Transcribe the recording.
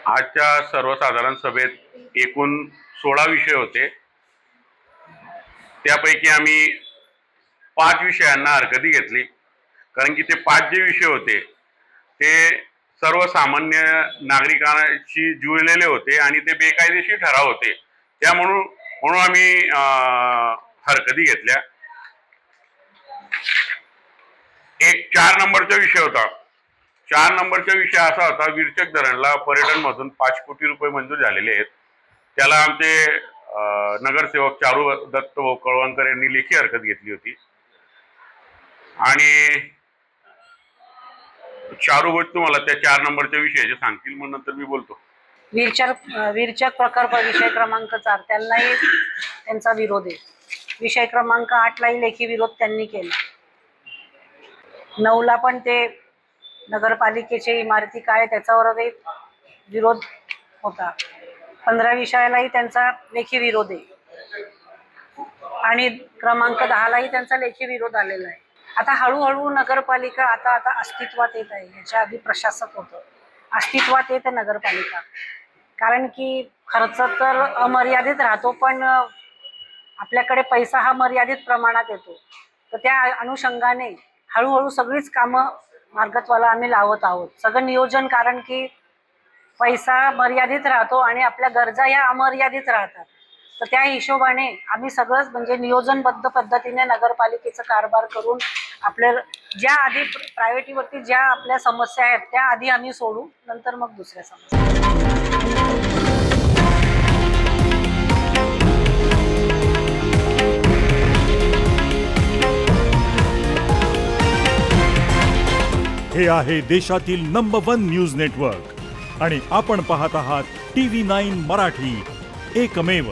आजच्या सर्वसाधारण सभेत एकूण 16 विषय होते। त्यापैकी आम्ही 5 विषयांना हरकती घेतली, कारण की ते 5 जे विषय होते ते सर्वसामान्य नागरिकांशी जुळलेले होते आणि ते बेकायदेशीर ठराव होते। म्हणून आम्ही हरकती घेतल्या। एक 4 नंबरचा विषय होता। 4 नंबरचा विषय असा होता, विरचक धरणला पर्यटन मधून 5 कोटी रुपये मंजूर झालेले आहेत। त्याला आमचे नगरसेवक चारू दत्त कळवणकर यांनी लेखी हरकत घेतली होती आणि चारू गोष्ट तुम्हाला त्या 4 नंबरच्या विषयाचे सांगतील, मग नंतर मी बोलतो। विरचक प्रकल्प विषय क्रमांक 4 त्यांनाही त्यांचा विरोध आहे। विषय क्रमांक 8 लाही लेखी विरोध त्यांनी केला। 9 ला पण ते नगरपालिकेची इमारती काय त्याच्यावरही विरोध होता। 15 विषयालाही त्यांचा लेखी विरोध आहे आणि क्रमांक 10 लाही त्यांचा लेखी विरोध आलेला आहे। आता हळूहळू नगरपालिका आता अस्तित्वात येत आहे। याच्या आधी प्रशासक होतं, अस्तित्वात येते नगरपालिका, कारण की खर्च तर अमर्यादित राहतो, पण आपल्याकडे पैसा हा मर्यादित प्रमाणात येतो। तर त्या अनुषंगाने हळूहळू सगळीच कामं मार्गत्वाला आम्ही लावत आहोत, सगळं नियोजन, कारण की पैसा मर्यादित राहतो आणि आपल्या गरजा ह्या अमर्यादित राहतात। तर त्या हिशोबाने आम्ही सगळंच म्हणजे नियोजनबद्ध पद्धतीने नगरपालिकेचा कारभार करून आपल्या ज्या आधी प्रायोरिटीवरती ज्या आपल्या समस्या आहेत त्या आधी आम्ही सोडू, नंतर मग दुसऱ्या समस्या। हे आहे देशातील नंबर 1 न्यूज नेटवर्क आणि आपण पाहत आहात TV9 मराठी, एकमेव।